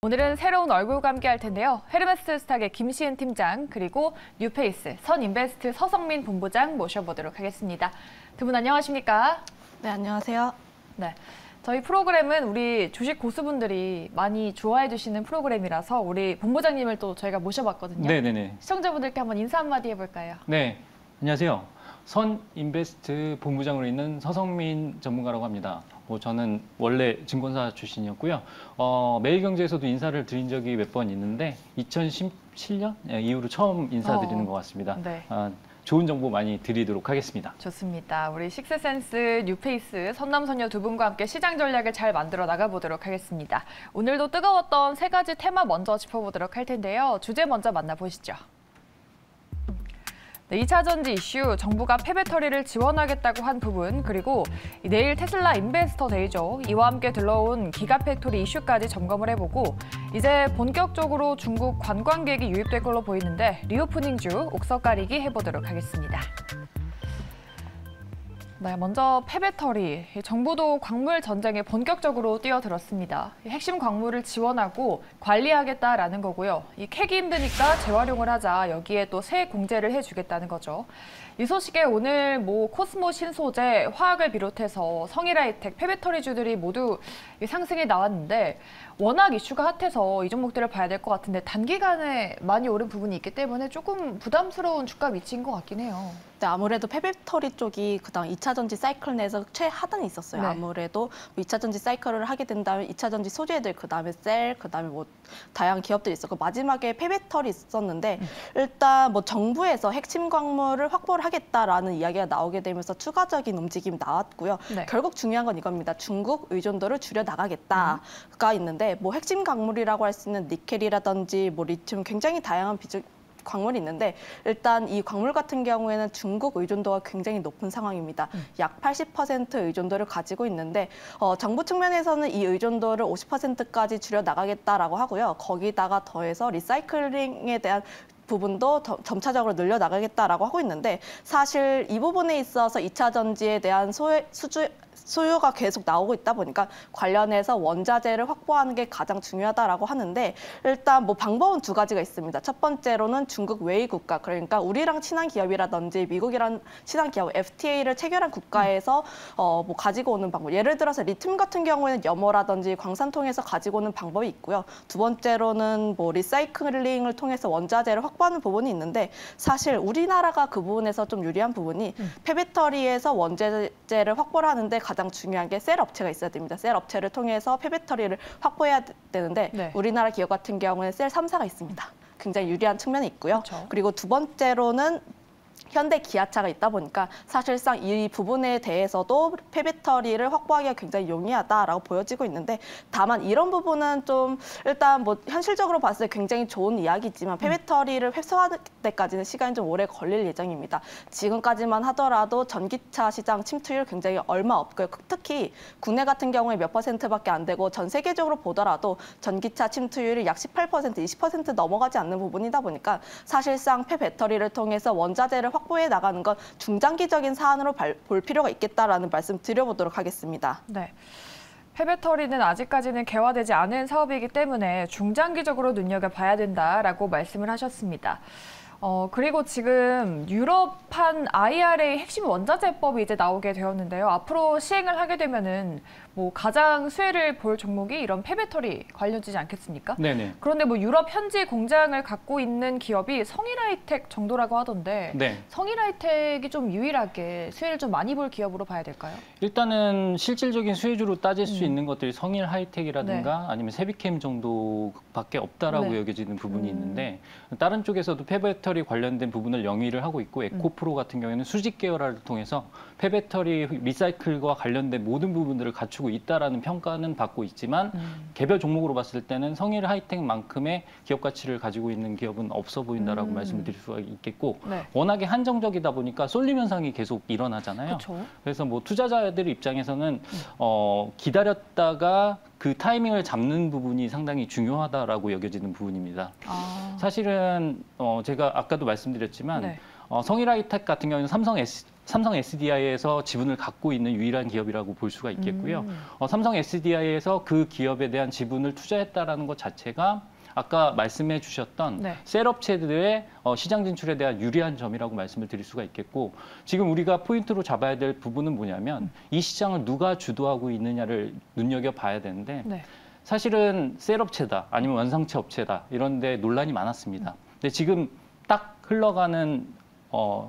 오늘은 새로운 얼굴과 함께 할 텐데요. 헤르메스 스탁의 김시은 팀장, 그리고 뉴페이스 선인베스트 서성민 본부장 모셔보도록 하겠습니다. 두 분 안녕하십니까? 네, 안녕하세요. 네, 저희 프로그램은 우리 주식 고수분들이 많이 좋아해 주시는 프로그램이라서 우리 본부장님을 또 저희가 모셔봤거든요. 네네네. 시청자분들께 한번 인사 한마디 해볼까요? 네, 안녕하세요. 선인베스트 본부장으로 있는 서성민 전문가라고 합니다. 저는 원래 증권사 출신이었고요. 매일경제에서도 인사를 드린 적이 몇 번 있는데 2017년 이후로 처음 인사드리는 것 같습니다. 네. 좋은 정보 많이 드리도록 하겠습니다. 좋습니다. 우리 식스센스, 뉴페이스, 선남선녀 두 분과 함께 시장 전략을 잘 만들어 나가보도록 하겠습니다. 오늘도 뜨거웠던 세 가지 테마 먼저 짚어보도록 할 텐데요. 주제 먼저 만나보시죠. 네, 2차 전지 이슈, 정부가 폐배터리를 지원하겠다고 한 부분, 그리고 내일 테슬라 인베스터 데이죠. 이와 함께 들러온 기가팩토리 이슈까지 점검을 해보고 이제 본격적으로 중국 관광객이 유입될 걸로 보이는데 리오프닝주 옥석 가리기 해보도록 하겠습니다. 네, 먼저 폐배터리, 정부도 광물 전쟁에 본격적으로 뛰어들었습니다. 핵심 광물을 지원하고 관리하겠다라는 거고요. 이 캐기 힘드니까 재활용을 하자, 여기에 또 세 공제를 해주겠다는 거죠. 이 소식에 오늘 코스모 신소재, 화학을 비롯해서 성일하이텍, 폐배터리주들이 모두 상승이 나왔는데 워낙 이슈가 핫해서 이 종목들을 봐야 될 것 같은데 단기간에 많이 오른 부분이 있기 때문에 조금 부담스러운 주가 위치인 것 같긴 해요. 네, 아무래도 폐배터리 쪽이 그다음 2차 전지 사이클 내에서 최하단에 있었어요. 네. 아무래도 2차 전지 사이클을 하게 된다면 2차 전지 소재들, 그다음에 셀, 그다음에 다양한 기업들이 있었고 마지막에 폐배터리 있었는데 일단 정부에서 핵심 광물을 확보를 하겠다라는 이야기가 나오게 되면서 추가적인 움직임이 나왔고요. 네. 결국 중요한 건 이겁니다. 중국 의존도를 줄여 나가겠다가 있는데 핵심 광물이라고 할 수 있는 니켈이라든지 리튬 굉장히 다양한 광물이 있는데 일단 이 광물 같은 경우에는 중국 의존도가 굉장히 높은 상황입니다. 약 80% 의존도를 가지고 있는데 정부 측면에서는 이 의존도를 50%까지 줄여 나가겠다라고 하고요. 거기다가 더해서 리사이클링에 대한 부분도 점차적으로 늘려나가겠다라고 하고 있는데 사실 이 부분에 있어서 2차 전지에 대한 수요가 계속 나오고 있다 보니까 관련해서 원자재를 확보하는 게 가장 중요하다라고 하는데 일단 방법은 두 가지가 있습니다. 첫 번째로는 중국 외의 국가, 그러니까 우리랑 친한 기업이라든지 미국이랑 친한 기업, FTA를 체결한 국가에서 가지고 오는 방법. 예를 들어서 리튬 같은 경우에는 염호라든지 광산 통해서 가지고 오는 방법이 있고요. 두 번째로는 리사이클링을 통해서 원자재를 확보하는 부분이 있는데 사실 우리나라가 그 부분에서 좀 유리한 부분이 폐배터리에서 원자재를 확보를 하는데 가장 중요한 게 셀 업체가 있어야 됩니다. 셀 업체를 통해서 폐배터리를 확보해야 되는데 네. 우리나라 기업 같은 경우는 셀 3사가 있습니다. 굉장히 유리한 측면이 있고요. 그렇죠. 그리고 두 번째로는 현대 기아차가 있다 보니까 사실상 이 부분에 대해서도 폐배터리를 확보하기가 굉장히 용이하다라고 보여지고 있는데 다만 이런 부분은 좀 일단 현실적으로 봤을 때 굉장히 좋은 이야기지만 폐배터리를 회수하는 데까지는 시간이 좀 오래 걸릴 예정입니다. 지금까지만 하더라도 전기차 시장 침투율 굉장히 얼마 없고요. 특히 국내 같은 경우에 몇 %밖에 안 되고 전 세계적으로 보더라도 전기차 침투율이 약 18%, 20% 넘어가지 않는 부분이다 보니까 사실상 폐배터리를 통해서 원자재를 확보해 나가는 건 중장기적인 사안으로 볼 필요가 있겠다라는 말씀 드려보도록 하겠습니다. 네. 폐배터리는 아직까지는 개화되지 않은 사업이기 때문에 중장기적으로 눈여겨봐야 된다라고 말씀을 하셨습니다. 그리고 지금 유럽판 IRA 핵심 원자재법이 이제 나오게 되었는데요. 앞으로 시행을 하게 되면은 가장 수혜를 볼 종목이 이런 폐배터리 관련주지 않겠습니까? 네네. 그런데 유럽 현지 공장을 갖고 있는 기업이 성일하이텍 정도라고 하던데 네. 성일하이텍이 좀 유일하게 수혜를 좀 많이 볼 기업으로 봐야 될까요? 일단은 실질적인 수혜주로 따질 수 있는 것들이 성일하이텍이라든가 네. 아니면 세비캠 정도밖에 없다라고 네. 여겨지는 부분이 있는데 다른 쪽에서도 폐배터리 관련된 부분을 영위를 하고 있고 에코프로 같은 경우에는 수직 계열화를 통해서 폐배터리 리사이클과 관련된 모든 부분들을 갖추고 있다라는 평가는 받고 있지만 개별 종목으로 봤을 때는 성일하이텍만큼의 기업 가치를 가지고 있는 기업은 없어 보인다라고 말씀을 드릴 수가 있겠고 네. 워낙에 한정적이다 보니까 쏠림 현상이 계속 일어나잖아요. 그쵸? 그래서 투자자들 입장에서는 기다렸다가 그 타이밍을 잡는 부분이 상당히 중요하다라고 여겨지는 부분입니다. 사실은 제가 아까도 말씀드렸지만 네. 성일하이텍 같은 경우는 삼성 삼성 SDI에서 지분을 갖고 있는 유일한 기업이라고 볼 수가 있겠고요. 삼성 SDI에서 그 기업에 대한 지분을 투자했다라는 것 자체가 아까 말씀해 주셨던 네. 셀업체들의 시장 진출에 대한 유리한 점이라고 말씀을 드릴 수가 있겠고, 지금 우리가 포인트로 잡아야 될 부분은 뭐냐면 이 시장을 누가 주도하고 있느냐를 눈여겨봐야 되는데 네. 사실은 셀업체다 아니면 원상체 업체다 이런 데 논란이 많았습니다. 근데 지금 딱 흘러가는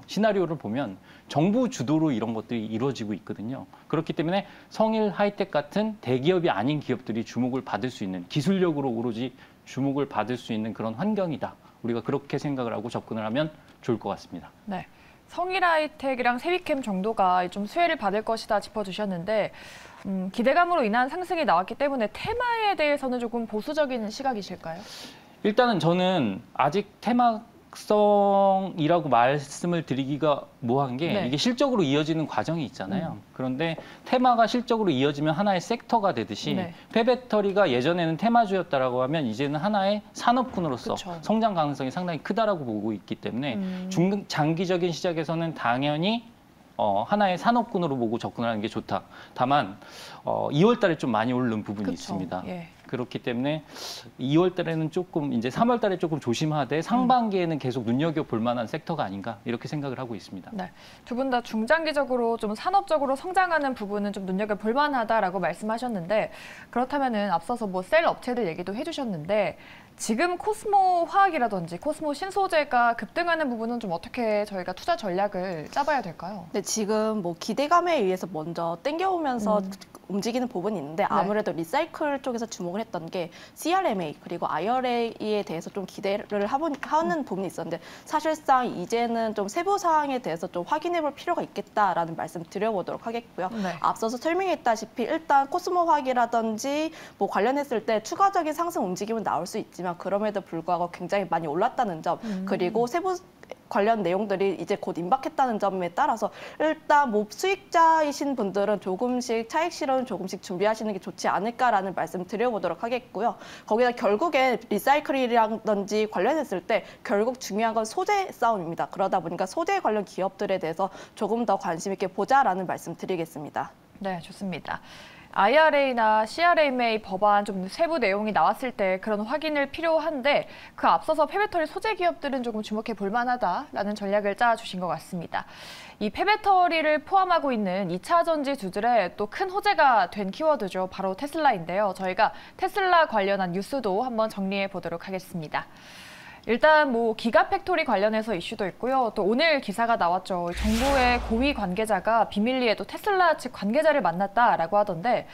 시나리오를 보면 정부 주도로 이런 것들이 이루어지고 있거든요. 그렇기 때문에 성일 하이텍 같은 대기업이 아닌 기업들이 주목을 받을 수 있는, 기술력으로 오로지 주목을 받을 수 있는 그런 환경이다. 우리가 그렇게 생각을 하고 접근을 하면 좋을 것 같습니다. 네. 성일 하이텍이랑 세비캠 정도가 좀 수혜를 받을 것이다 짚어주셨는데 기대감으로 인한 상승이 나왔기 때문에 테마에 대해서는 조금 보수적인 시각이실까요? 일단은 저는 아직 테마성이라고 말씀을 드리기가 뭐한 게 네. 이게 실적으로 이어지는 과정이 있잖아요. 그런데 테마가 실적으로 이어지면 하나의 섹터가 되듯이 네. 폐배터리가 예전에는 테마주였다라고 하면 이제는 하나의 산업군으로서 그쵸. 성장 가능성이 상당히 크다라고 보고 있기 때문에 장기적인 시작에서는 당연히 하나의 산업군으로 보고 접근하는 게 좋다. 다만 2월 달에 좀 많이 오른 부분이 그쵸. 있습니다. 예. 그렇기 때문에 2월 달에는 조금, 이제 3월 달에 조금 조심하되 상반기에는 계속 눈여겨볼 만한 섹터가 아닌가 이렇게 생각을 하고 있습니다. 네. 두 분 다 중장기적으로 좀 산업적으로 성장하는 부분은 좀 눈여겨볼 만하다라고 말씀하셨는데, 그렇다면은 앞서서 뭐 셀 업체들 얘기도 해주셨는데 지금 코스모 화학이라든지 코스모 신소재가 급등하는 부분은 좀 어떻게 저희가 투자 전략을 짜봐야 될까요? 근데 지금 뭐 기대감에 의해서 먼저 땡겨오면서 움직이는 부분이 있는데 아무래도 리사이클 쪽에서 주목을 했던 게 CRMA 그리고 IRA에 대해서 좀 기대를 하는 부분이 있었는데 사실상 이제는 좀 세부 사항에 대해서 좀 확인해 볼 필요가 있겠다라는 말씀 드려보도록 하겠고요. 네. 앞서서 설명했다시피 일단 코스모 화학이라든지 뭐 관련했을 때 추가적인 상승 움직임은 나올 수 있지만 그럼에도 불구하고 굉장히 많이 올랐다는 점 그리고 세부 관련 내용들이 이제 곧 임박했다는 점에 따라서 일단 뭐 수익자이신 분들은 조금씩 차익 실현 조금씩 준비하시는 게 좋지 않을까라는 말씀 드려보도록 하겠고요. 거기다 결국에 리사이클이라든지 관련했을 때 결국 중요한 건 소재 싸움입니다. 그러다 보니까 소재 관련 기업들에 대해서 조금 더 관심 있게 보자라는 말씀 드리겠습니다. 네, 좋습니다. IRA나 CRMA 법안 좀 세부 내용이 나왔을 때 그런 확인을 필요한데 그 앞서서 폐배터리 소재 기업들은 조금 주목해 볼 만하다라는 전략을 짜주신 것 같습니다. 이 폐배터리를 포함하고 있는 2차 전지주들의 또 큰 호재가 된 키워드죠. 바로 테슬라인데요. 저희가 테슬라 관련한 뉴스도 한번 정리해 보도록 하겠습니다. 일단 뭐 기가팩토리 관련해서 이슈도 있고요. 또 오늘 기사가 나왔죠. 정부의 고위 관계자가 비밀리에 또 테슬라 측 관계자를 만났다라고 하던데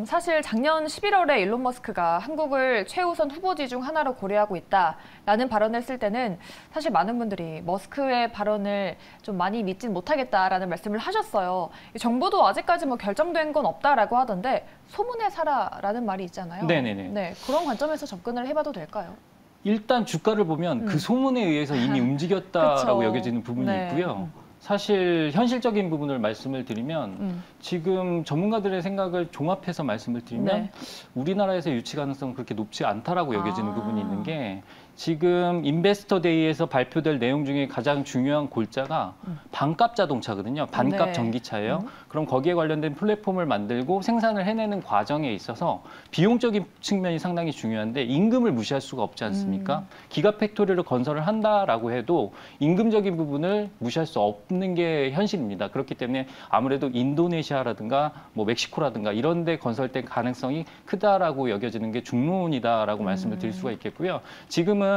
사실 작년 11월에 일론 머스크가 한국을 최우선 후보지 중 하나로 고려하고 있다라는 발언을 했을 때는 사실 많은 분들이 머스크의 발언을 좀 많이 믿진 못하겠다라는 말씀을 하셨어요. 정부도 아직까지 뭐 결정된 건 없다라고 하던데 소문에 살아라는 말이 있잖아요. 네네네. 네, 그런 관점에서 접근을 해봐도 될까요? 일단 주가를 보면 그 소문에 의해서 이미 움직였다라고 그쵸. 여겨지는 부분이 네. 있고요. 사실 현실적인 부분을 말씀을 드리면 지금 전문가들의 생각을 종합해서 말씀을 드리면 네. 우리나라에서 유치 가능성은 그렇게 높지 않다라고 여겨지는 부분이 있는 게 지금 인베스터 데이에서 발표될 내용 중에 가장 중요한 골자가 반값 자동차거든요. 반값 네. 전기차예요. 그럼 거기에 관련된 플랫폼을 만들고 생산을 해내는 과정에 있어서 비용적인 측면이 상당히 중요한데 임금을 무시할 수가 없지 않습니까? 기가팩토리를 건설을 한다라고 해도 임금적인 부분을 무시할 수 없는 게 현실입니다. 그렇기 때문에 아무래도 인도네시아라든가 뭐 멕시코라든가 이런 데 건설될 가능성이 크다라고 여겨지는 게 중론이다라고 말씀을 드릴 수가 있겠고요. 지금은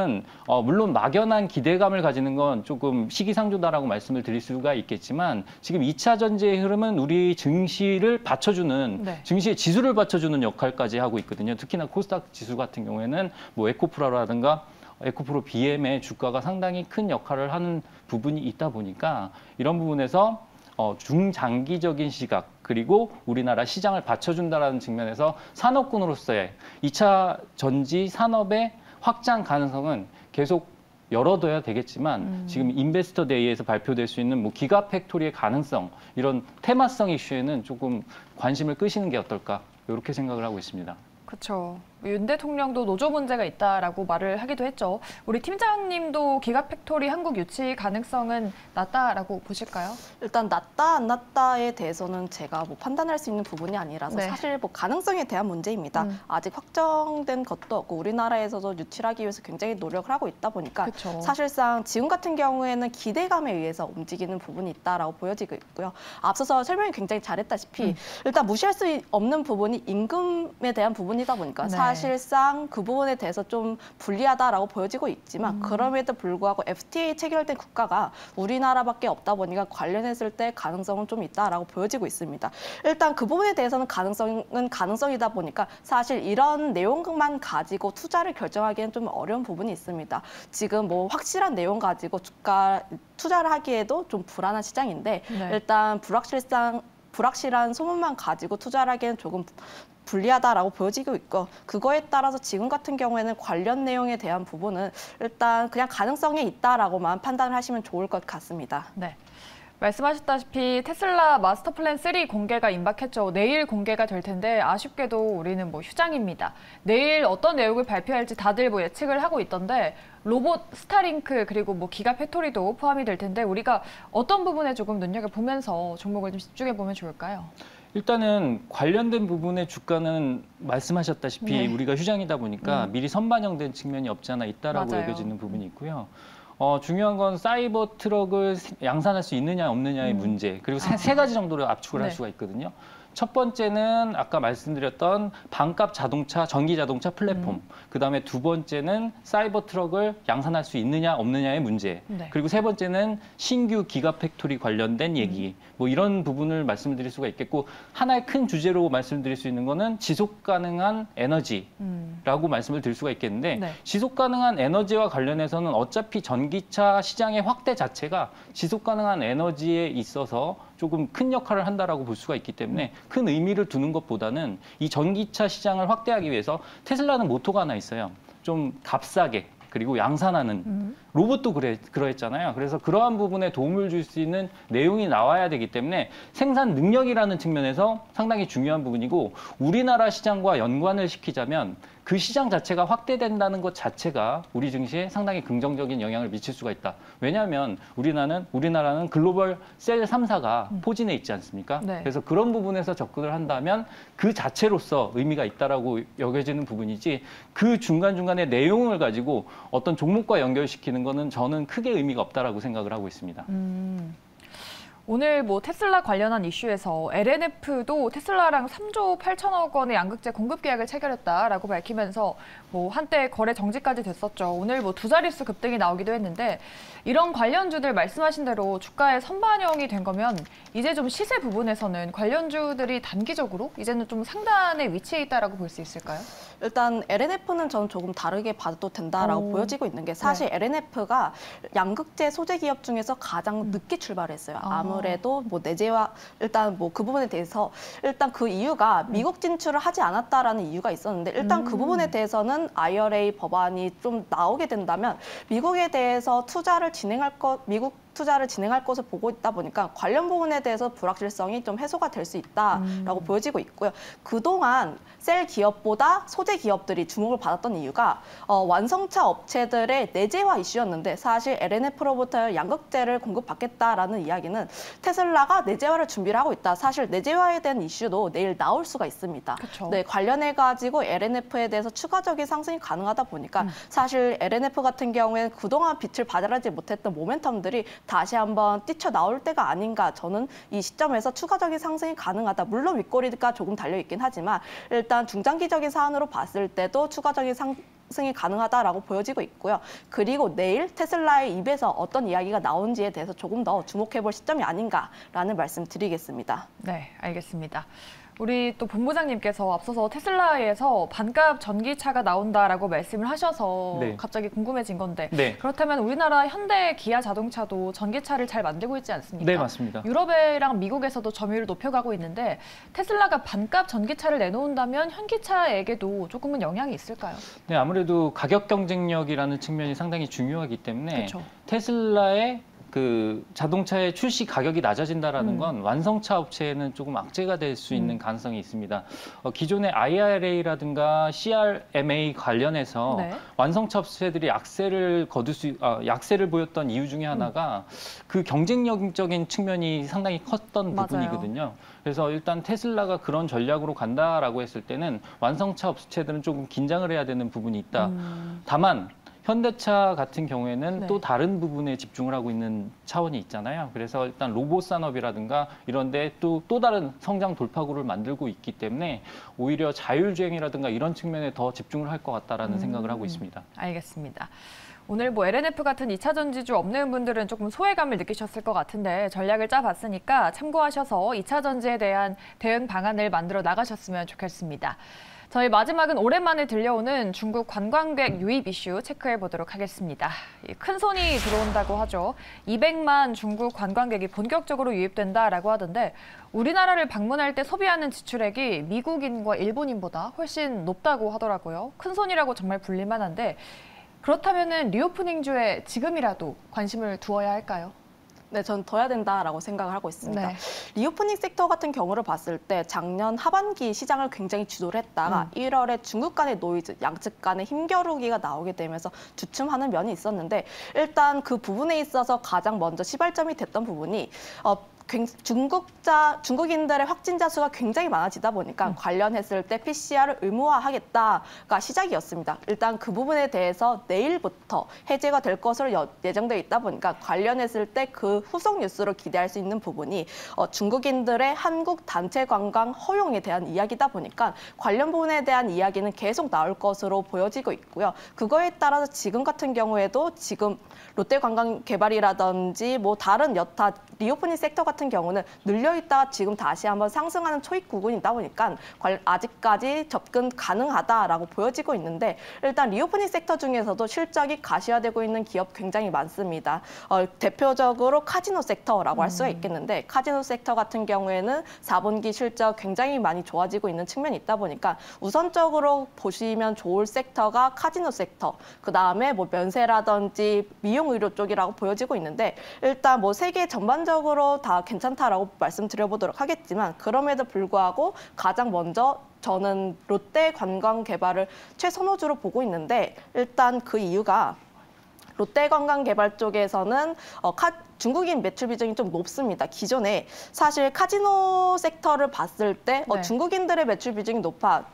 물론 막연한 기대감을 가지는 건 조금 시기상조다라고 말씀을 드릴 수가 있겠지만 지금 2차 전지의 흐름은 우리 증시를 받쳐주는 네. 증시의 지수를 받쳐주는 역할까지 하고 있거든요. 특히나 코스닥 지수 같은 경우에는 뭐 에코프라라든가 에코프로 BM의 주가가 상당히 큰 역할을 하는 부분이 있다 보니까 이런 부분에서 중장기적인 시각 그리고 우리나라 시장을 받쳐준다라는 측면에서 산업군으로서의 2차 전지 산업의 확장 가능성은 계속 열어둬야 되겠지만 지금 인베스터 데이에서 발표될 수 있는 뭐 기가팩토리의 가능성 이런 테마성 이슈에는 조금 관심을 끄시는 게 어떨까 이렇게 생각을 하고 있습니다. 그렇죠. 윤 대통령도 노조 문제가 있다라고 말을 하기도 했죠. 우리 팀장님도 기가팩토리 한국 유치 가능성은 낮다라고 보실까요? 일단 낮다 안 낮다에 대해서는 제가 뭐 판단할 수 있는 부분이 아니라서 네. 사실 뭐 가능성에 대한 문제입니다. 아직 확정된 것도 없고 우리나라에서도 유치를 하기 위해서 굉장히 노력을 하고 있다 보니까 그쵸. 사실상 지금 같은 경우에는 기대감에 의해서 움직이는 부분이 있다라고 보여지고 있고요. 앞서서 설명이 굉장히 잘했다시피 일단 무시할 수 없는 부분이 임금에 대한 부분이다 보니까 네. 사실상 그 부분에 대해서 좀 불리하다라고 보여지고 있지만 그럼에도 불구하고 FTA 체결된 국가가 우리나라밖에 없다 보니까 관련했을 때 가능성은 좀 있다라고 보여지고 있습니다. 일단 그 부분에 대해서는 가능성은 가능성이다 보니까 사실 이런 내용만 가지고 투자를 결정하기에는 좀 어려운 부분이 있습니다. 지금 뭐 확실한 내용 가지고 주가 투자를 하기에도 좀 불안한 시장인데 네. 일단 불확실한 소문만 가지고 투자를 하기에는 조금 불리하다라고 보여지고 있고 그거에 따라서 지금 같은 경우에는 관련 내용에 대한 부분은 일단 그냥 가능성이 있다라고만 판단을 하시면 좋을 것 같습니다. 네. 말씀하셨다시피 테슬라 마스터 플랜 3 공개가 임박했죠. 내일 공개가 될 텐데 아쉽게도 우리는 뭐 휴장입니다. 내일 어떤 내용을 발표할지 다들 뭐 예측을 하고 있던데 로봇 스타링크 그리고 뭐 기가 팩토리도 포함이 될 텐데 우리가 어떤 부분에 조금 눈여겨보면서 종목을 좀 집중해 보면 좋을까요? 일단은 관련된 부분의 주가는 말씀하셨다시피 네. 우리가 휴장이다 보니까 미리 선반영된 측면이 없지 않아 있다라고 맞아요. 여겨지는 부분이 있고요. 중요한 건 사이버 트럭을 양산할 수 있느냐 없느냐의 문제 그리고 세 가지 정도로 압축을 할 네. 수가 있거든요. 첫 번째는 아까 말씀드렸던 반값 자동차, 전기 자동차 플랫폼. 그다음에 두 번째는 사이버 트럭을 양산할 수 있느냐 없느냐의 문제. 네. 그리고 세 번째는 신규 기가팩토리 관련된 얘기. 뭐 이런 부분을 말씀드릴 수가 있겠고 하나의 큰 주제로 말씀드릴 수 있는 거는 지속 가능한 에너지라고 말씀을 드릴 수가 있겠는데 네. 지속 가능한 에너지와 관련해서는 어차피 전기차 시장의 확대 자체가 지속 가능한 에너지에 있어서 조금 큰 역할을 한다라고 볼 수가 있기 때문에 큰 의미를 두는 것보다는 이 전기차 시장을 확대하기 위해서 테슬라는 모토가 하나 있어요. 좀 값싸게 그리고 양산하는 로봇도 그러했잖아요. 그래서 그러한 부분에 도움을 줄 수 있는 내용이 나와야 되기 때문에 생산 능력이라는 측면에서 상당히 중요한 부분이고 우리나라 시장과 연관을 시키자면 그 시장 자체가 확대된다는 것 자체가 우리 증시에 상당히 긍정적인 영향을 미칠 수가 있다. 왜냐하면 우리나라는 글로벌 셀 3사가 포진해 있지 않습니까? 네. 그래서 그런 부분에서 접근을 한다면 그 자체로서 의미가 있다라고 여겨지는 부분이지 그 중간중간의 내용을 가지고 어떤 종목과 연결시키는 거는 저는 크게 의미가 없다라고 생각을 하고 있습니다. 오늘 뭐 테슬라 관련한 이슈에서 LNF도 테슬라랑 3조 8천억 원의 양극재 공급 계약을 체결했다라고 밝히면서 뭐 한때 거래 정지까지 됐었죠. 오늘 뭐 두 자릿수 급등이 나오기도 했는데 이런 관련주들 말씀하신 대로 주가에 선반영이 된 거면 이제 좀 시세 부분에서는 관련주들이 단기적으로 이제는 좀 상단에 위치해 있다라고 볼 수 있을까요? 일단 LNF는 저는 조금 다르게 봐도 된다라고 보여지고 있는 게 사실 LNF가 양극재 소재 기업 중에서 가장 늦게 출발했어요. 아무래도 뭐 내재화 일단 뭐 그 부분에 대해서 일단 그 이유가 미국 진출을 하지 않았다라는 이유가 있었는데 일단 그 부분에 대해서는 IRA 법안이 좀 나오게 된다면 미국에 대해서 미국 투자를 진행할 것을 보고 있다 보니까 관련 부분에 대해서 불확실성이 좀 해소가 될 수 있다라고 보여지고 있고요. 그동안 셀 기업보다 소재 기업들이 주목을 받았던 이유가 완성차 업체들의 내재화 이슈였는데 사실 LNF로부터 양극재를 공급받겠다라는 이야기는 테슬라가 내재화를 준비를 하고 있다. 사실 내재화에 대한 이슈도 내일 나올 수가 있습니다. 그쵸. 네, 관련해가지고 LNF에 대해서 추가적인 상승이 가능하다 보니까 사실 LNF 같은 경우에는 그동안 빛을 발하지 못했던 모멘텀들이 다시 한번 뛰쳐나올 때가 아닌가 저는 이 시점에서 추가적인 상승이 가능하다. 물론 윗꼬리가 조금 달려있긴 하지만 일단 중장기적인 사안으로 봤을 때도 추가적인 상승이 가능하다라고 보여지고 있고요. 그리고 내일 테슬라의 입에서 어떤 이야기가 나온지에 대해서 조금 더 주목해볼 시점이 아닌가라는 말씀 드리겠습니다. 네, 알겠습니다. 우리 또 본부장님께서 앞서서 테슬라에서 반값 전기차가 나온다라고 말씀을 하셔서 네. 갑자기 궁금해진 건데 네. 그렇다면 우리나라 현대 기아 자동차도 전기차를 잘 만들고 있지 않습니까? 네, 맞습니다. 유럽이랑 미국에서도 점유율을 높여가고 있는데 테슬라가 반값 전기차를 내놓는다면 현기차에게도 조금은 영향이 있을까요? 네, 아무래도 가격 경쟁력이라는 측면이 상당히 중요하기 때문에 그렇죠. 테슬라의 그 자동차의 출시 가격이 낮아진다라는 건 완성차 업체에는 조금 악재가 될 수 있는 가능성이 있습니다. 기존의 IRA라든가 CRMA 관련해서 네. 완성차 업체들이 약세를 보였던 이유 중에 하나가 그 경쟁력적인 측면이 상당히 컸던 맞아요. 부분이거든요. 그래서 일단 테슬라가 그런 전략으로 간다라고 했을 때는 완성차 업체들은 조금 긴장을 해야 되는 부분이 있다. 다만 현대차 같은 경우에는 네. 또 다른 부분에 집중을 하고 있는 차원이 있잖아요. 그래서 일단 로봇 산업이라든가 이런 데 또 다른 성장 돌파구를 만들고 있기 때문에 오히려 자율주행이라든가 이런 측면에 더 집중을 할 것 같다라는 생각을 하고 있습니다. 알겠습니다. 오늘 뭐 LNF 같은 2차 전지주 없는 분들은 조금 소외감을 느끼셨을 것 같은데 전략을 짜봤으니까 참고하셔서 2차 전지에 대한 대응 방안을 만들어 나가셨으면 좋겠습니다. 저희 마지막은 오랜만에 들려오는 중국 관광객 유입 이슈 체크해 보도록 하겠습니다. 큰 손이 들어온다고 하죠. 200만 중국 관광객이 본격적으로 유입된다라고 하던데 우리나라를 방문할 때 소비하는 지출액이 미국인과 일본인보다 훨씬 높다고 하더라고요. 큰 손이라고 정말 불릴 만한데 그렇다면은 리오프닝주에 지금이라도 관심을 두어야 할까요? 네, 전 둬야 된다라고 생각을 하고 있습니다. 네. 리오프닝 섹터 같은 경우를 봤을 때 작년 하반기 시장을 굉장히 주도를 했다가 1월에 중국 간의 노이즈, 양측 간의 힘겨루기가 나오게 되면서 주춤하는 면이 있었는데 일단 그 부분에 있어서 가장 먼저 시발점이 됐던 부분이 중국인들의 확진자 수가 굉장히 많아지다 보니까 관련했을 때 PCR을 의무화하겠다가 시작이었습니다. 일단 그 부분에 대해서 내일부터 해제가 될 것으로 예정되어 있다 보니까 관련했을 때 그 후속 뉴스로 기대할 수 있는 부분이 중국인들의 한국 단체 관광 허용에 대한 이야기다 보니까 관련 부분에 대한 이야기는 계속 나올 것으로 보여지고 있고요. 그거에 따라서 지금 같은 경우에도 지금 롯데관광개발이라든지 뭐 다른 여타 리오프닝 섹터 같은 경우는 눌려있다가 지금 다시 한번 상승하는 초입 구간이다 보니까 아직까지 접근 가능하다라고 보여지고 있는데 일단 리오프닝 섹터 중에서도 실적이 가시화되고 있는 기업 굉장히 많습니다. 대표적으로 카지노 섹터라고 할 수가 있겠는데 카지노 섹터 같은 경우에는 4분기 실적 굉장히 많이 좋아지고 있는 측면이 있다 보니까 우선적으로 보시면 좋을 섹터가 카지노 섹터, 그다음에 뭐 면세라든지 미용 의료 쪽이라고 보여지고 있는데 일단 뭐 세계 전반적으로 다 괜찮다라고 말씀드려보도록 하겠지만 그럼에도 불구하고 가장 먼저 저는 롯데 관광 개발을 최선호주로 보고 있는데 일단 그 이유가 롯데 관광 개발 쪽에서는 중국인 매출 비중이 좀 높습니다. 기존에 사실 카지노 섹터를 봤을 때 네. 중국인들의 매출 비중이 높아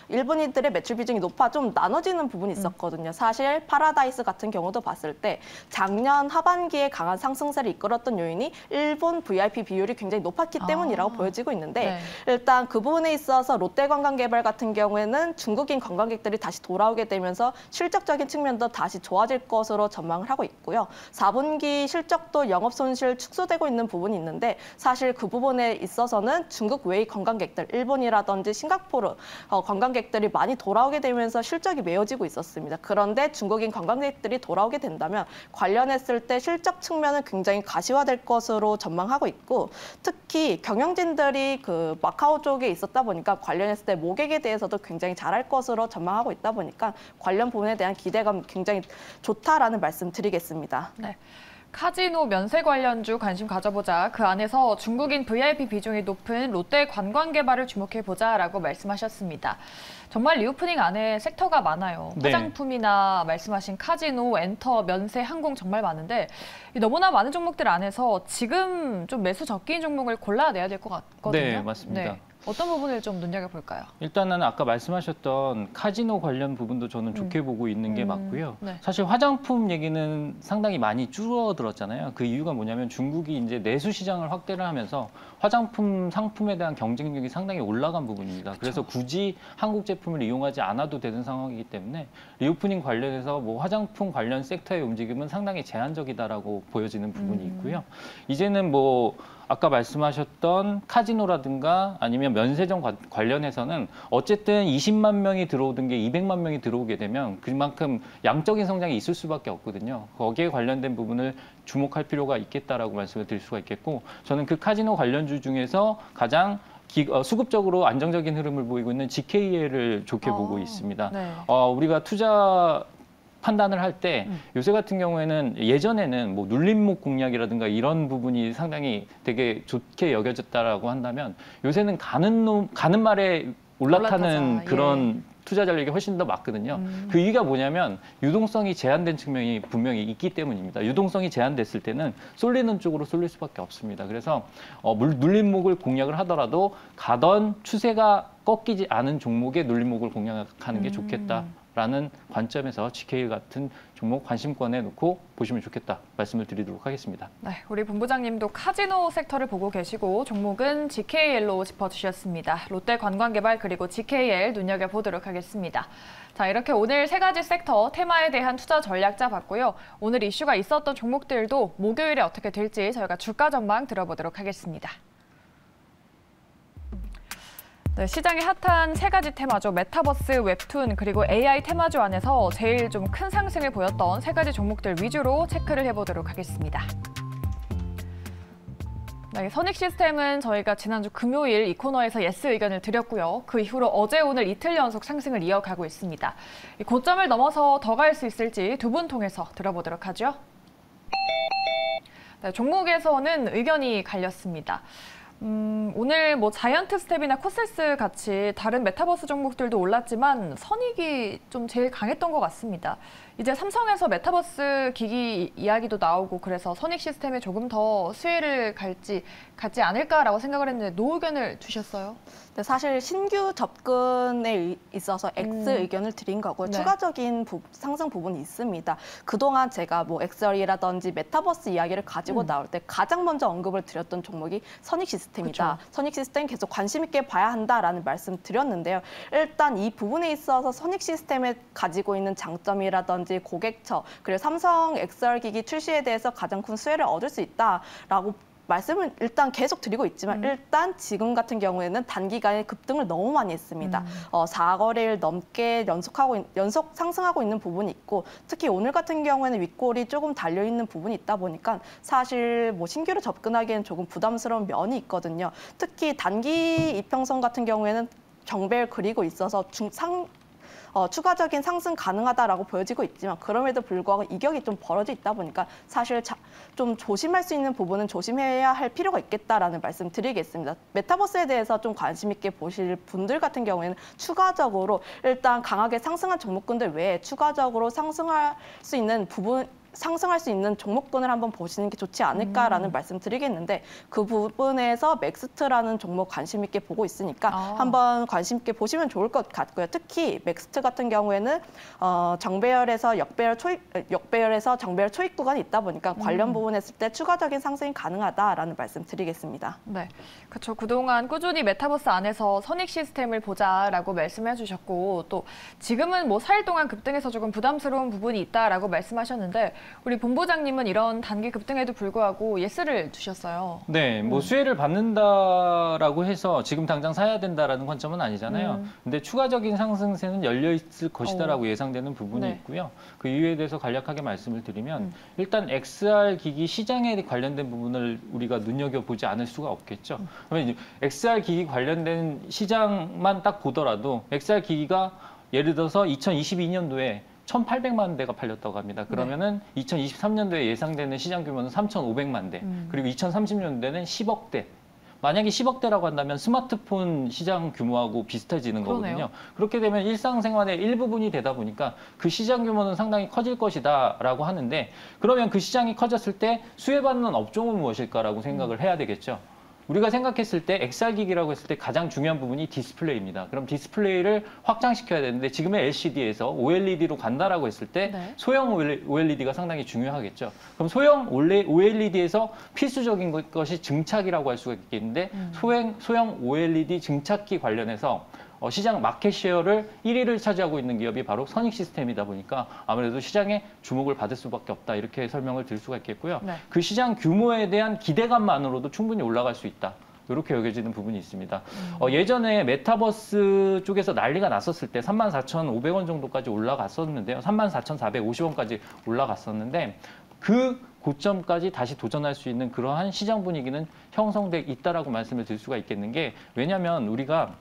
일본인들의 매출 비중이 높아 좀 나눠지는 부분이 있었거든요. 사실 파라다이스 같은 경우도 봤을 때 작년 하반기에 강한 상승세를 이끌었던 요인이 일본 VIP 비율이 굉장히 높았기 때문이라고 보여지고 있는데 일단 그 부분에 있어서 롯데관광개발 같은 경우에는 중국인 관광객들이 다시 돌아오게 되면서 실적적인 측면도 다시 좋아질 것으로 전망을 하고 있고요. 4분기 실적도 영업손실 축소되고 있는 부분이 있는데 사실 그 부분에 있어서는 중국 외의 관광객들, 일본이라든지 싱가포르 관광객들이 많이 돌아오게 되면서 실적이 메워지고 있었습니다. 그런데 중국인 관광객들이 돌아오게 된다면 관련했을 때 실적 측면은 굉장히 가시화될 것으로 전망하고 있고 특히 경영진들이 그 마카오 쪽에 있었다 보니까 관련했을 때 모객에 대해서도 굉장히 잘할 것으로 전망하고 있다 보니까 관련 부분에 대한 기대감 굉장히 좋다라는 말씀 드리겠습니다. 네. 카지노 면세 관련주 관심 가져보자. 그 안에서 중국인 VIP 비중이 높은 롯데 관광개발을 주목해보자라고 말씀하셨습니다. 정말 리오프닝 안에 섹터가 많아요. 네. 화장품이나 말씀하신 카지노, 엔터, 면세, 항공 정말 많은데 너무나 많은 종목들 안에서 지금 좀 매수 적기인 종목을 골라내야 될 것 같거든요. 네, 맞습니다. 어떤 부분을 좀 눈여겨볼까요? 일단은 아까 말씀하셨던 카지노 관련 부분도 저는 좋게 보고 있는 게 맞고요. 네. 사실 화장품 얘기는 상당히 많이 줄어들었잖아요. 그 이유가 뭐냐면 중국이 이제 내수 시장을 확대를 하면서 화장품 상품에 대한 경쟁력이 상당히 올라간 부분입니다. 그래서 굳이 한국 제품을 이용하지 않아도 되는 상황이기 때문에 리오프닝 관련해서 뭐 화장품 관련 섹터의 움직임은 상당히 제한적이다라고 보여지는 부분이 있고요. 이제는 뭐 아까 말씀하셨던 카지노라든가 아니면 면세점 관련해서는 어쨌든 20만 명이 들어오던 게 200만 명이 들어오게 되면 그만큼 양적인 성장이 있을 수밖에 없거든요. 거기에 관련된 부분을 주목할 필요가 있겠다라고 말씀을 드릴 수가 있겠고 저는 그 카지노 관련주 중에서 가장 수급적으로 안정적인 흐름을 보이고 있는 GKL을 좋게 보고 있습니다. 네. 우리가 투자 판단을 할 때 요새 같은 경우에는 예전에는 뭐 눌림목 공략이라든가 이런 부분이 상당히 되게 좋게 여겨졌다라고 한다면 요새는 가는 말에 올라타는 올라타자. 그런 투자 전략이 훨씬 더 맞거든요. 그 이유가 뭐냐면 유동성이 제한된 측면이 분명히 있기 때문입니다. 유동성이 제한됐을 때는 쏠리는 쪽으로 쏠릴 수밖에 없습니다. 그래서 눌림목을 공략을 하더라도 가던 추세가 꺾이지 않은 종목의 눌림목을 공략하는 게 좋겠다라는 관점에서 GK 같은 종목 관심권에 놓고 보시면 좋겠다 말씀을 드리도록 하겠습니다. 네, 우리 본부장님도 카지노 섹터를 보고 계시고 종목은 GKL로 짚어주셨습니다. 롯데관광개발 그리고 GKL 눈여겨보도록 하겠습니다. 자, 이렇게 오늘 세 가지 섹터 테마에 대한 투자 전략 짜봤고요. 오늘 이슈가 있었던 종목들도 목요일에 어떻게 될지 저희가 주가 전망 들어보도록 하겠습니다. 네, 시장이 핫한 세 가지 테마죠. 메타버스, 웹툰, 그리고 AI 테마주 안에서 제일 좀 큰 상승을 보였던 세 가지 종목들 위주로 체크를 해보도록 하겠습니다. 네, 선익시스템은 저희가 지난주 금요일 이 코너에서 예스 의견을 드렸고요. 그 이후로 어제 오늘 이틀 연속 상승을 이어가고 있습니다. 이 고점을 넘어서 더 갈 수 있을지 두 분 통해서 들어보도록 하죠. 네, 종목에서는 의견이 갈렸습니다. 오늘 뭐 자이언트 스텝이나 코세스 같이 다른 메타버스 종목들도 올랐지만 선익이 좀 제일 강했던 것 같습니다. 이제 삼성에서 메타버스 기기 이야기도 나오고 그래서 선익 시스템에 조금 더 수혜를 갖지 않을까라고 생각을 했는데 노의견을 주셨어요. 근데 사실 신규 접근에 있어서 X 의견을 드린 거고 네. 추가적인 상승 부분이 있습니다. 그동안 제가 뭐 엑셀이라든지 메타버스 이야기를 가지고 나올 때 가장 먼저 언급을 드렸던 종목이 선익 시스템이다. 그쵸. 선익 시스템 계속 관심 있게 봐야 한다라는 말씀 드렸는데요. 일단 이 부분에 있어서 선익 시스템에 가지고 있는 장점이라든지 고객처 그리고 삼성 엑셀 기기 출시에 대해서 가장 큰 수혜를 얻을 수 있다라고 말씀을 일단 계속 드리고 있지만 일단 지금 같은 경우에는 단기간에 급등을 너무 많이 했습니다. 4거래일 넘게 연속 상승하고 있는 부분이 있고 특히 오늘 같은 경우에는 윗골이 조금 달려있는 부분이 있다 보니까 사실 뭐 신규로 접근하기에는 조금 부담스러운 면이 있거든요. 특히 단기 이평선 같은 경우에는 정배를 그리고 있어서 추가적인 상승 가능하다라고 보여지고 있지만 그럼에도 불구하고 이격이 좀 벌어져 있다 보니까 사실 좀 조심할 수 있는 부분은 조심해야 할 필요가 있겠다라는 말씀 드리겠습니다. 메타버스에 대해서 좀 관심 있게 보실 분들 같은 경우에는 추가적으로 일단 강하게 상승한 종목군들 외에 추가적으로 상승할 수 있는 종목군을 한번 보시는 게 좋지 않을까라는 말씀 드리겠는데 그 부분에서 맥스트라는 종목 관심 있게 보고 있으니까 한번 관심 있게 보시면 좋을 것 같고요. 특히 맥스트 같은 경우에는 정배열에서 역배열에서 정배열 초입 구간이 있다 보니까 관련 부분 했을 때 추가적인 상승이 가능하다라는 말씀 드리겠습니다. 네, 그렇죠. 그동안 꾸준히 메타버스 안에서 선익 시스템을 보자라고 말씀해 주셨고 또 지금은 뭐 4일 동안 급등해서 조금 부담스러운 부분이 있다라고 말씀하셨는데 우리 본부장님은 이런 단기 급등에도 불구하고 예스를 주셨어요. 네, 뭐 수혜를 받는다라고 해서 지금 당장 사야 된다라는 관점은 아니잖아요. 근데 추가적인 상승세는 열려 있을 것이다라고 예상되는 부분이 네. 있고요. 그 이유에 대해서 간략하게 말씀을 드리면 일단 XR 기기 시장에 관련된 부분을 우리가 눈여겨보지 않을 수가 없겠죠. 그러면 이제 XR 기기 관련된 시장만 딱 보더라도 XR 기기가 예를 들어서 2022년도에 1,800만 대가 팔렸다고 합니다. 그러면은 2023년도에 예상되는 시장 규모는 3,500만 대, 그리고 2030년도에는 10억 대. 만약에 10억 대라고 한다면 스마트폰 시장 규모하고 비슷해지는 그러네요. 거거든요. 그렇게 되면 일상생활의 일부분이 되다 보니까 그 시장 규모는 상당히 커질 것이다라고 하는데 그러면 그 시장이 커졌을 때 수혜받는 업종은 무엇일까라고 생각을 해야 되겠죠. 우리가 생각했을 때 XR기기라고 했을 때 가장 중요한 부분이 디스플레이입니다. 그럼 디스플레이를 확장시켜야 되는데 지금의 LCD에서 OLED로 간다라고 했을 때 소형 OLED가 상당히 중요하겠죠. 그럼 소형 OLED에서 필수적인 것이 증착이라고 할 수가 있겠는데 소형 OLED 증착기 관련해서 시장 마켓 셰어를 1위를 차지하고 있는 기업이 바로 선익 시스템이다 보니까 아무래도 시장에 주목을 받을 수밖에 없다 이렇게 설명을 드릴 수가 있겠고요. 네. 그 시장 규모에 대한 기대감만으로도 충분히 올라갈 수 있다. 이렇게 여겨지는 부분이 있습니다. 예전에 메타버스 쪽에서 난리가 났었을 때 34,500원 정도까지 올라갔었는데요. 34,450원까지 올라갔었는데 그 고점까지 다시 도전할 수 있는 그러한 시장 분위기는 형성돼 있다라고 말씀을 드릴 수가 있겠는 게 왜냐하면 우리가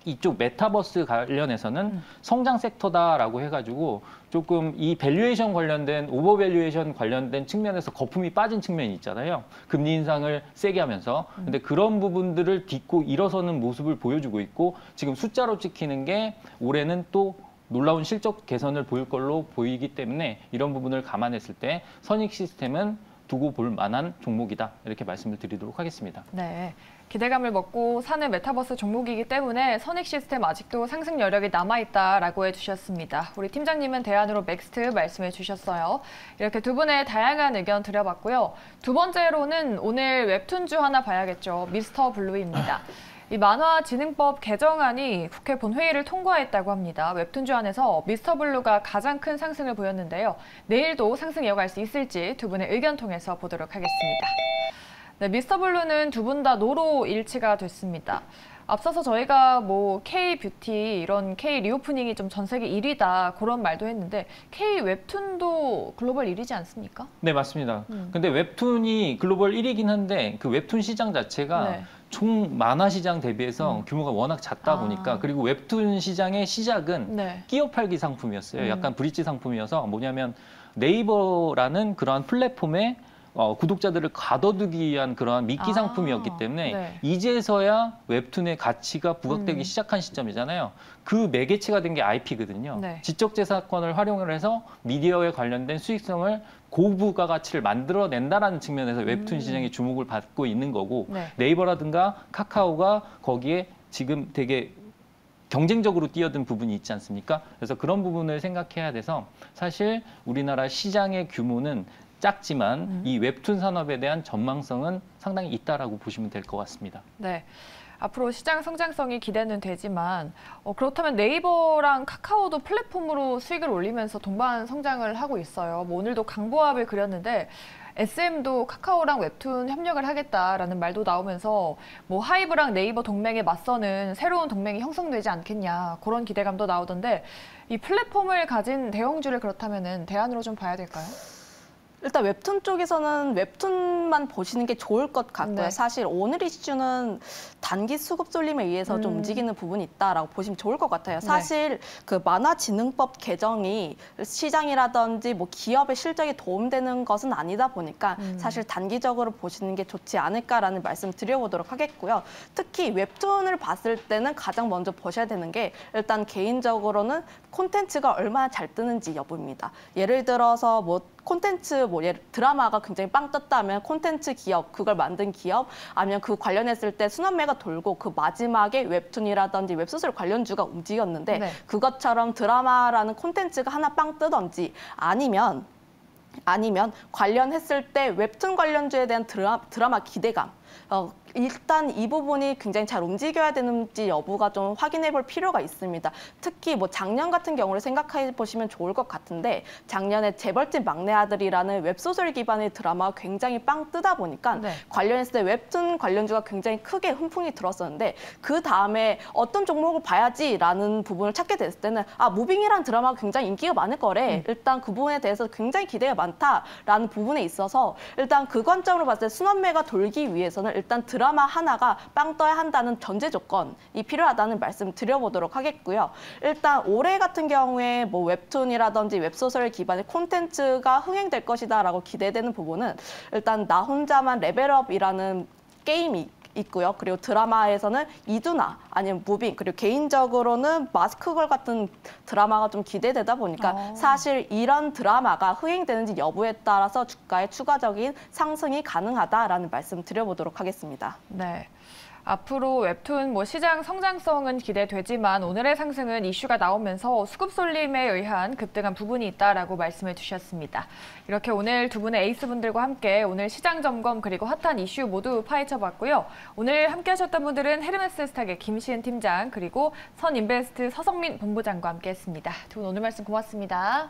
이쪽 메타버스 관련해서는 성장 섹터다라고 해가지고 조금 이 밸류에이션 관련된 오버밸류에이션 관련된 측면에서 거품이 빠진 측면이 있잖아요. 금리 인상을 세게 하면서. 근데 그런 부분들을 딛고 일어서는 모습을 보여주고 있고 지금 숫자로 찍히는 게 올해는 또 놀라운 실적 개선을 보일 걸로 보이기 때문에 이런 부분을 감안했을 때 선익 시스템은 두고 볼 만한 종목이다. 이렇게 말씀을 드리도록 하겠습니다. 네. 기대감을 먹고 사는 메타버스 종목이기 때문에 선익 시스템 아직도 상승 여력이 남아있다라고 해주셨습니다. 우리 팀장님은 대안으로 맥스트 말씀해 주셨어요. 이렇게 두 분의 다양한 의견 드려봤고요. 두 번째로는 오늘 웹툰주 하나 봐야겠죠. 미스터 블루입니다. 이 만화진흥법 개정안이 국회 본회의를 통과했다고 합니다. 웹툰주 안에서 미스터 블루가 가장 큰 상승을 보였는데요. 내일도 상승 이어갈 수 있을지 두 분의 의견 통해서 보도록 하겠습니다. 네, 미스터 블루는 두 분 다 노로 일치가 됐습니다. 앞서서 저희가 뭐 K-뷰티 이런 K-리오프닝이 좀 전 세계 1위다 그런 말도 했는데 K-웹툰도 글로벌 1위지 않습니까? 네, 맞습니다. 근데 웹툰이 글로벌 1위긴 한데 그 웹툰 시장 자체가 네. 총 만화 시장 대비해서 규모가 워낙 작다 보니까 그리고 웹툰 시장의 시작은 네. 끼어 팔기 상품이었어요. 약간 브릿지 상품이어서 뭐냐면 네이버라는 그러한 플랫폼에 구독자들을 가둬두기 위한 그러한 미끼 상품이었기 때문에 네. 이제서야 웹툰의 가치가 부각되기 시작한 시점이잖아요. 그 매개체가 된 게 IP거든요. 네. 지적재산권을 활용을 해서 미디어에 관련된 수익성을 고부가가치를 만들어낸다라는 측면에서 웹툰 시장이 주목을 받고 있는 거고 네. 네이버라든가 카카오가 거기에 지금 되게 경쟁적으로 뛰어든 부분이 있지 않습니까? 그래서 그런 부분을 생각해야 돼서 사실 우리나라 시장의 규모는 작지만 이 웹툰 산업에 대한 전망성은 상당히 있다라고 보시면 될 것 같습니다. 네. 앞으로 시장 성장성이 기대는 되지만 그렇다면 네이버랑 카카오도 플랫폼으로 수익을 올리면서 동반 성장을 하고 있어요. 뭐 오늘도 강보합을 그렸는데 SM도 카카오랑 웹툰 협력을 하겠다라는 말도 나오면서 뭐 하이브랑 네이버 동맹에 맞서는 새로운 동맹이 형성되지 않겠냐 그런 기대감도 나오던데 이 플랫폼을 가진 대형주를 그렇다면은 대안으로 좀 봐야 될까요? 일단 웹툰 쪽에서는 웹툰만 보시는 게 좋을 것 같고요. 네. 사실 오늘 이슈는 단기 수급 쏠림에 의해서 좀 움직이는 부분이 있다라고 보시면 좋을 것 같아요. 사실 그 만화진흥법 개정이 시장이라든지 뭐 기업의 실적에 도움되는 것은 아니다 보니까 사실 단기적으로 보시는 게 좋지 않을까라는 말씀 드려보도록 하겠고요. 특히 웹툰을 봤을 때는 가장 먼저 보셔야 되는 게 일단 개인적으로는 콘텐츠가 얼마나 잘 뜨는지 여부입니다. 예를 들어서 뭐 콘텐츠 드라마가 굉장히 빵 떴다면 콘텐츠 기업, 그걸 만든 기업, 아니면 그 관련했을 때 순환매가 돌고 그 마지막에 웹툰이라든지 웹소설 관련주가 움직였는데 네. 그것처럼 드라마라는 콘텐츠가 하나 빵 뜨던지 아니면 관련했을 때 웹툰 관련주에 대한 드라마 기대감, 일단 이 부분이 굉장히 잘 움직여야 되는지 여부가 좀 확인해 볼 필요가 있습니다. 특히 뭐 작년 같은 경우를 생각해 보시면 좋을 것 같은데 작년에 재벌집 막내 아들이라는 웹소설 기반의 드라마가 굉장히 빵 뜨다 보니까 네. 관련했을 때 웹툰 관련주가 굉장히 크게 훈풍이 들었었는데 그 다음에 어떤 종목을 봐야지라는 부분을 찾게 됐을 때는 무빙이라는 드라마가 굉장히 인기가 많을 거래. 일단 그 부분에 대해서 굉장히 기대가 많다라는 부분에 있어서 일단 그 관점으로 봤을 때 순환매가 돌기 위해서는 일단 드라마 하나가 빵 떠야 한다는 전제 조건이 필요하다는 말씀 드려보도록 하겠고요. 일단 올해 같은 경우에 뭐 웹툰이라든지 웹소설 기반의 콘텐츠가 흥행될 것이다라고 기대되는 부분은 일단 나 혼자만 레벨업이라는 게임이 있고요. 그리고 드라마에서는 이두나 아니면 무빙 그리고 개인적으로는 마스크걸 같은 드라마가 좀 기대되다 보니까 사실 이런 드라마가 흥행되는지 여부에 따라서 주가의 추가적인 상승이 가능하다라는 말씀 드려보도록 하겠습니다. 네. 앞으로 웹툰 시장 성장성은 기대되지만 오늘의 상승은 이슈가 나오면서 수급 쏠림에 의한 급등한 부분이 있다라고 말씀을 주셨습니다. 이렇게 오늘 두 분의 에이스분들과 함께 오늘 시장 점검 그리고 핫한 이슈 모두 파헤쳐봤고요. 오늘 함께하셨던 분들은 헤르메스 스탁의 김시은 팀장 그리고 선인베스트 서성민 본부장과 함께했습니다. 두 분 오늘 말씀 고맙습니다.